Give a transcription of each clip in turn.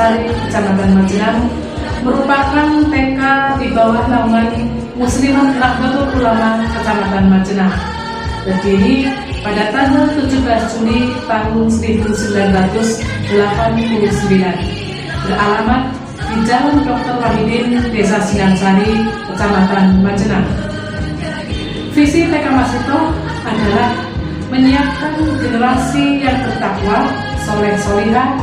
Sari, Kecamatan Majenang, merupakan TK di bawah naungan Muslimat Nahdlatul Ulama Kecamatan Majenang. Berdiri pada tanggal 17 Juli tahun 1989. Beralamat di Jalan Dr. Wahidin, Desa Sinangsari, Kecamatan Majenang. Visi TK Masito adalah menyiapkan generasi yang bertakwa, soleh-solihah,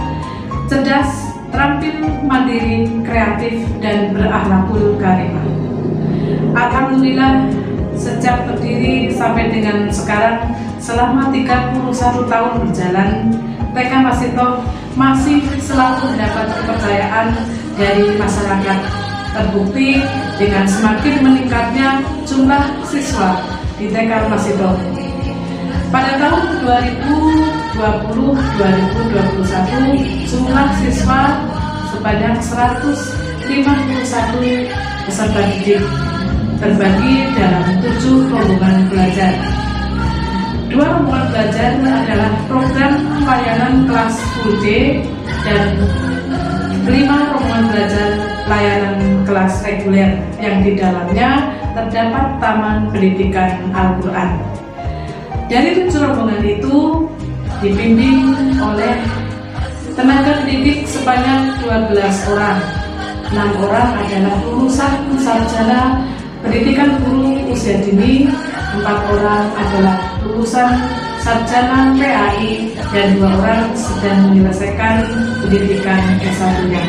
cerdas, terampil, mandiri, kreatif, dan berakhlakul karimah. Alhamdulillah, sejak berdiri sampai dengan sekarang, selama 31 tahun berjalan, TK Masito masih selalu mendapat kepercayaan dari masyarakat. Terbukti dengan semakin meningkatnya jumlah siswa di TK Masito. Pada tahun 2020-2021, jumlah siswa sebanyak 151 peserta didik terbagi dalam 7 rombongan belajar. 2 rombongan belajar adalah program layanan kelas full day dan 5 rombongan belajar layanan kelas reguler yang di dalamnya terdapat Taman Pendidikan Al-Quran. Dari 7 rombongan itu dibimbing oleh tenaga pendidik sebanyak 12 orang. 6 orang adalah lulusan sarjana pendidikan guru usia dini, 4 orang adalah lulusan sarjana PAI, dan 2 orang sedang menyelesaikan pendidikan S1-nya.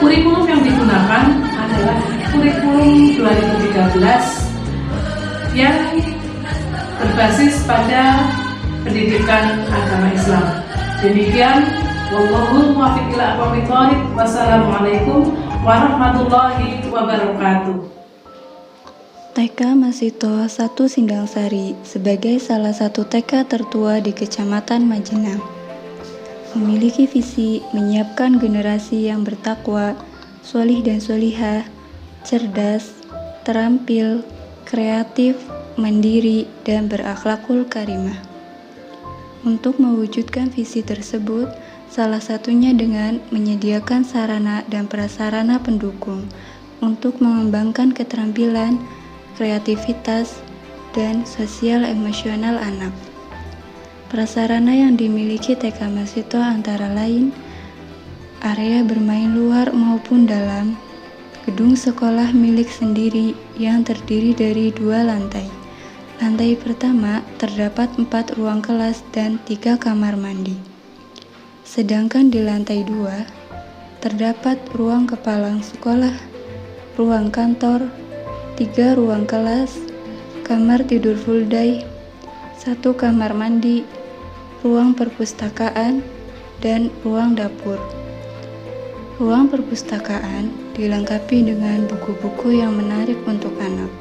Kurikulum yang digunakan adalah kurikulum 2013 yang berbasis pada pendidikan agama Islam. Demikian, wallahul muwaffiq ila aqwamit thoriq. Wassalamualaikum warahmatullahi wabarakatuh. TK Masito 1 Sindang-Sari sebagai salah satu TK tertua di Kecamatan Majenang memiliki visi menyiapkan generasi yang bertakwa, sholih dan sholihah, cerdas, terampil, kreatif, mandiri, dan berakhlakul karimah. Untuk mewujudkan visi tersebut, salah satunya dengan menyediakan sarana dan prasarana pendukung untuk mengembangkan keterampilan, kreativitas, dan sosial emosional anak. Prasarana yang dimiliki TK Masito antara lain area bermain luar maupun dalam, gedung sekolah milik sendiri yang terdiri dari 2 lantai. Lantai pertama terdapat 4 ruang kelas dan 3 kamar mandi. Sedangkan di lantai 2 terdapat ruang kepala sekolah, ruang kantor, 3 ruang kelas, kamar tidur full day, 1 kamar mandi, ruang perpustakaan, dan ruang dapur. Ruang perpustakaan dilengkapi dengan buku-buku yang menarik untuk anak.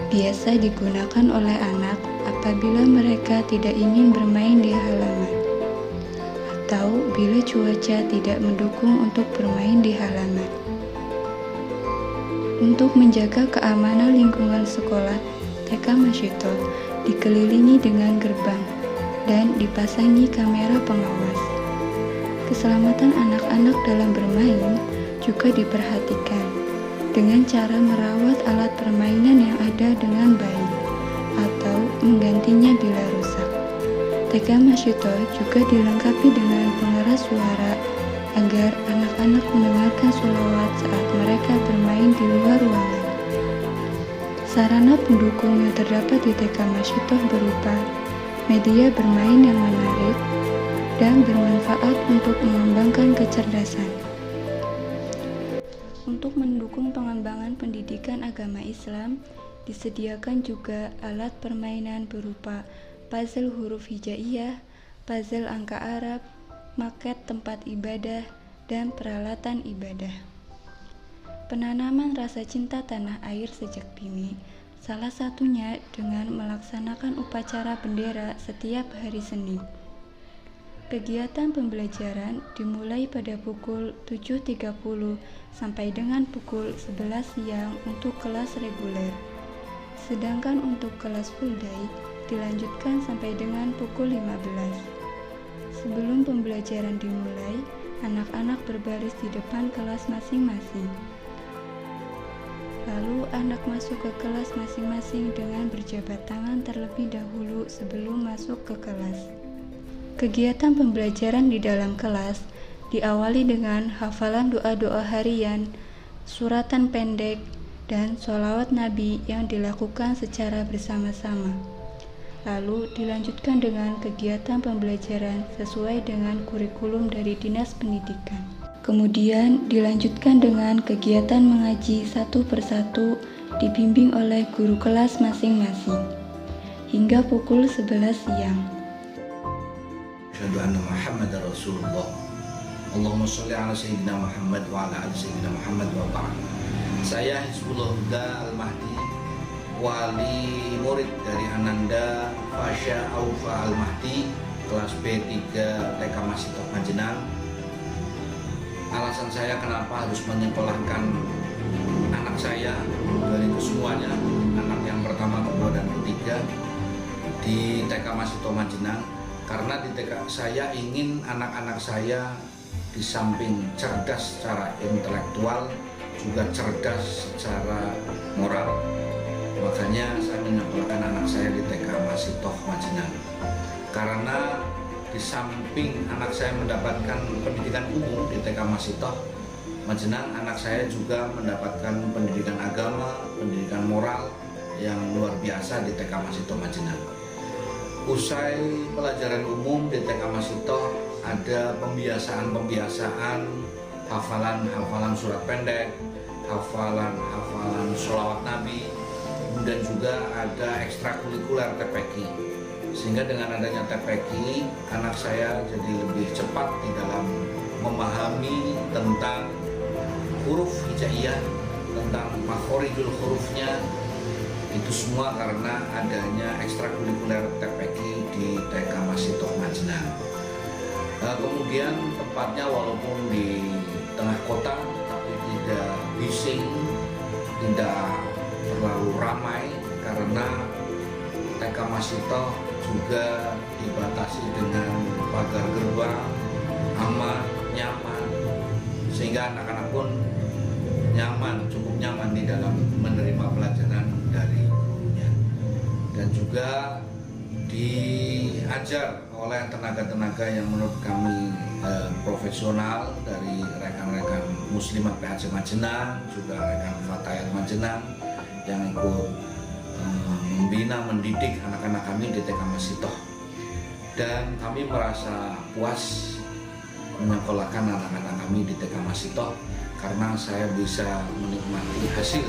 Biasa digunakan oleh anak apabila mereka tidak ingin bermain di halaman, atau bila cuaca tidak mendukung untuk bermain di halaman. Untuk menjaga keamanan lingkungan sekolah, TK Masito dikelilingi dengan gerbang dan dipasangi kamera pengawas. Keselamatan anak-anak dalam bermain juga diperhatikan dengan cara merawat alat permainan yang ada dengan baik atau menggantinya bila rusak. TK Masito juga dilengkapi dengan pengeras suara agar anak-anak mendengarkan sholawat saat mereka bermain di luar ruangan. Sarana pendukung yang terdapat di TK Masito berupa media bermain yang menarik dan bermanfaat untuk mengembangkan kecerdasan. Untuk mendukung pengembangan pendidikan agama Islam, disediakan juga alat permainan berupa puzzle huruf hijaiyah, puzzle angka Arab, maket tempat ibadah, dan peralatan ibadah. Penanaman rasa cinta tanah air sejak dini, salah satunya dengan melaksanakan upacara bendera setiap hari Senin. Kegiatan pembelajaran dimulai pada pukul 7.30 sampai dengan pukul 11 siang untuk kelas reguler. Sedangkan untuk kelas full day dilanjutkan sampai dengan pukul 15. Sebelum pembelajaran dimulai, Anak-anak berbaris di depan kelas masing-masing. Lalu anak masuk ke kelas masing-masing dengan berjabat tangan terlebih dahulu sebelum masuk ke kelas. Kegiatan pembelajaran di dalam kelas diawali dengan hafalan doa-doa harian, suratan pendek, dan sholawat Nabi yang dilakukan secara bersama-sama. Lalu dilanjutkan dengan kegiatan pembelajaran sesuai dengan kurikulum dari Dinas Pendidikan. Kemudian dilanjutkan dengan kegiatan mengaji satu persatu dibimbing oleh guru kelas masing-masing hingga pukul 11 siang. Asyhadu anna Muhammadar Rasulullah. Allahumma sholli ala sayyidina Muhammad wa ala ali sayyidina Muhammad wa ba'd. Saya Hizbullah Huda Al-Mahdi, wali murid dari Ananda Fasya Aufa Al-Mahdi, kelas B3 TK Masitoh Panjenengan. Alasan saya kenapa harus menyekolahkan anak saya dari kesemuanya, anak yang pertama, kedua, dan ketiga di TK Masitoh Panjenengan, karena di TK saya ingin anak-anak saya di samping cerdas secara intelektual juga cerdas secara moral. Makanya saya menyekolahkan anak saya di TK Masitoh Panjenengan, karena di samping anak saya mendapatkan pendidikan umum di TK Masitoh Panjenengan, anak saya juga mendapatkan pendidikan agama, pendidikan moral yang luar biasa di TK Masitoh Panjenengan. Usai pelajaran umum di TK Masitoh ada pembiasaan hafalan surat pendek, hafalan sholawat Nabi, kemudian juga ada ekstrakurikuler TPQ. Sehingga dengan adanya TPQ, anak saya jadi lebih cepat di dalam memahami tentang huruf hijaiyah, tentang makhorijul hurufnya. Itu semua karena adanya ekstrakurikuler TPQ di TK Masitoh Panjenengan. Kemudian tempatnya walaupun di tengah kota, tapi tidak bising, tidak terlalu ramai, karena TK Masitoh juga dibatasi dengan pagar gerbang, aman, nyaman, sehingga anak-anak pun cukup nyaman di dalam menerima pelajaran dari gurunya. Dan juga diajar oleh tenaga-tenaga yang menurut kami profesional, dari rekan-rekan muslimat PAC Panjenengan, juga rekan Fatayat Panjenengan yang ikut membina, mendidik anak-anak kami di TK Masitoh. Dan kami merasa puas menyekolahkan anak-anak kami di TK Masitoh, karena saya bisa menikmati hasil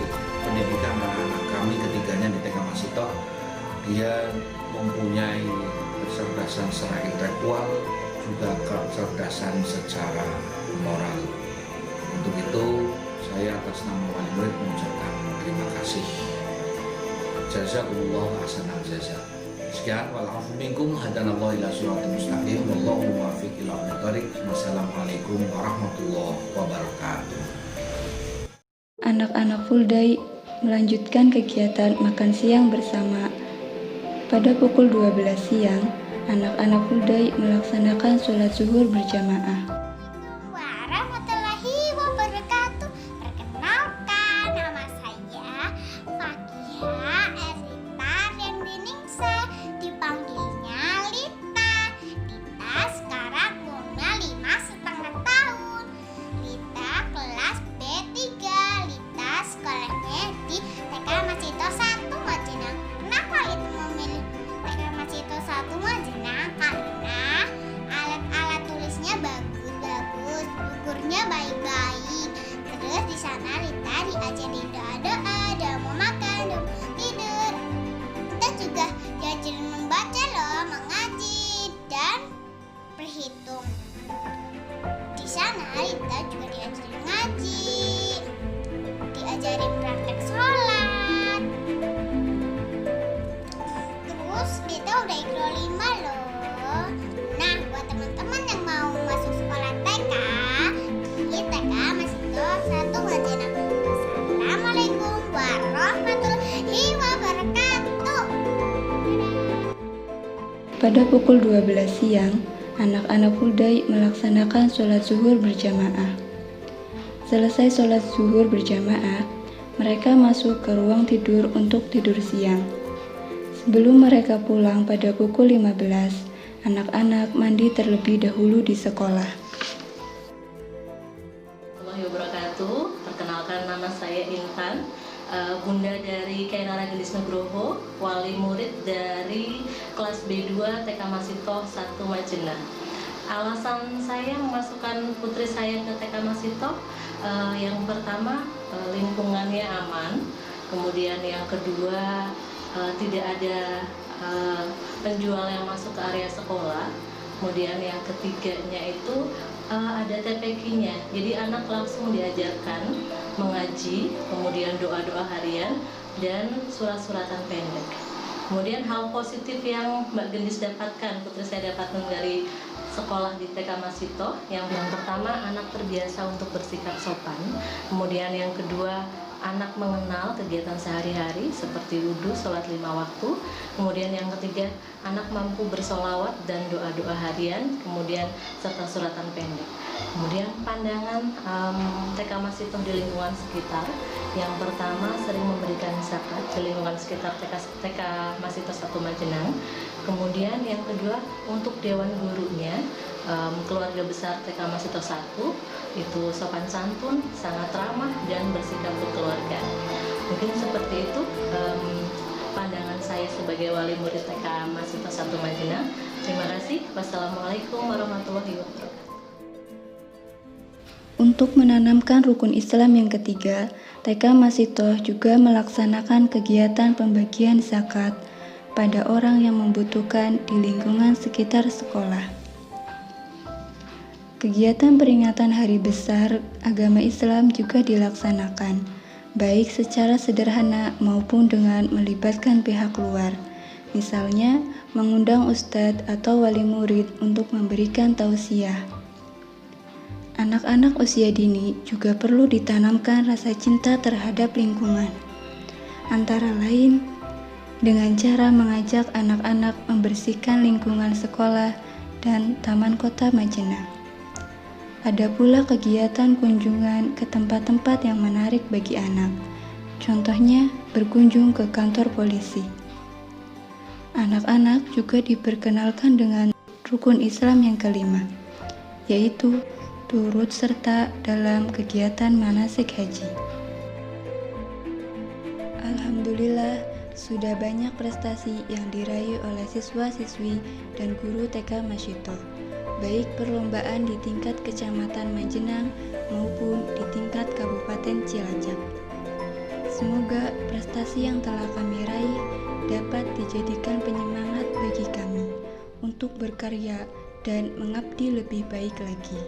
pendidikan anak-anak kami ketiganya di TK Masitoh. Dia mempunyai kecerdasan secara intelektual, juga kecerdasan secara moral. Untuk itu saya atas nama wali murid mengucapkan terima kasih. Jazakumullah ahsanal jazaa. Sekian, walafu minkum, hadanallahu ila shiratal mustaqim, wallahu muwaffiq ila aqwamit thoriq. Wassalamualaikum warahmatullahi wabarakatuh. Anak-anak Fuldai melanjutkan kegiatan makan siang bersama. Pada pukul 12 siang, anak-anak Fuldai melaksanakan sholat zuhur berjamaah. Warahmatullahi wabarakatuh. Perkenalkan, nama saya Fakia Erita Rendiningsa, dipanggilnya Lita. Lita sekarang umurnya 5,5 tahun. Lita kelas B3. Lita sekolahnya di TK Masitoh 1 Panjenengan. Kenapa Lita memilih TK Masitoh 1 Panjenengan? Karena alat-alat tulisnya bagus, bukunya baik-baik. Terus di sana Lita diajarin doa-doa, doa mau makan, doa mau tidur. Kita juga diajarin membaca loh, mengaji, dan berhitung. Di sana Lita juga diajarin ngaji, diajarin praktek sholat. Terus Lita udah ikro 5 loh. Nah, buat teman-teman yang mau masuk sekolah TK di TK Masitoh 1 Panjenengan. Assalamualaikum warahmatullahi wabarakatuh. Pada pukul 12 siang, anak-anak Fuldai melaksanakan sholat zuhur berjamaah. Selesai sholat zuhur berjamaah, mereka masuk ke ruang tidur untuk tidur siang. Sebelum mereka pulang pada pukul 15, anak-anak mandi terlebih dahulu di sekolah. Warahmatullahi wabarakatuh. Perkenalkan, nama saya Intan, bunda dari Kainara Gendis Nugroho, wali murid dari kelas B2 TK Masito 1 Majenah. Alasan saya memasukkan putri saya ke TK Masito, yang pertama lingkungannya aman, kemudian yang kedua tidak ada penjual yang masuk ke area sekolah, kemudian yang ketiganya itu ada TPQ-nya, jadi anak langsung diajarkan mengaji, kemudian doa-doa harian dan surat-suratan pendek. Kemudian hal positif yang Mbak Gendis dapatkan, putri saya dapatkan dari sekolah di TK Masito, yang pertama anak terbiasa untuk bersikap sopan, kemudian yang kedua anak mengenal kegiatan sehari-hari seperti wudhu, sholat 5 waktu, kemudian yang ketiga anak mampu bersolawat dan doa-doa harian, kemudian serta suratan pendek. Kemudian pandangan TK Masito di lingkungan sekitar, yang pertama sering memberikan zakat di lingkungan sekitar TK Masito 1 Majenang. Kemudian yang kedua untuk dewan gurunya, keluarga besar TK Masito 1 itu sopan santun, sangat ramah dan bersikap berkeluarga. Mungkin seperti itu pandangan saya sebagai wali murid TK Masito 1 Majenang. Terima kasih. Wassalamualaikum warahmatullahi wabarakatuh. Untuk menanamkan rukun Islam yang ketiga, TK Masito juga melaksanakan kegiatan pembagian zakat pada orang yang membutuhkan di lingkungan sekitar sekolah. Kegiatan peringatan Hari Besar Agama Islam juga dilaksanakan, baik secara sederhana maupun dengan melibatkan pihak luar. Misalnya, mengundang ustadz atau wali murid untuk memberikan tausiah. Anak-anak usia dini juga perlu ditanamkan rasa cinta terhadap lingkungan. Antara lain, dengan cara mengajak anak-anak membersihkan lingkungan sekolah dan Taman Kota Majenang. Ada pula kegiatan kunjungan ke tempat-tempat yang menarik bagi anak. Contohnya, berkunjung ke kantor polisi. Anak-anak juga diperkenalkan dengan rukun Islam yang kelima, yaitu turut serta dalam kegiatan manasik haji. Alhamdulillah, sudah banyak prestasi yang diraih oleh siswa-siswi dan guru TK Masito, baik perlombaan di tingkat Kecamatan Majenang maupun di tingkat Kabupaten Cilacap. Semoga prestasi yang telah kami raih dapat dijadikan penyemangat bagi kami untuk berkarya dan mengabdi lebih baik lagi.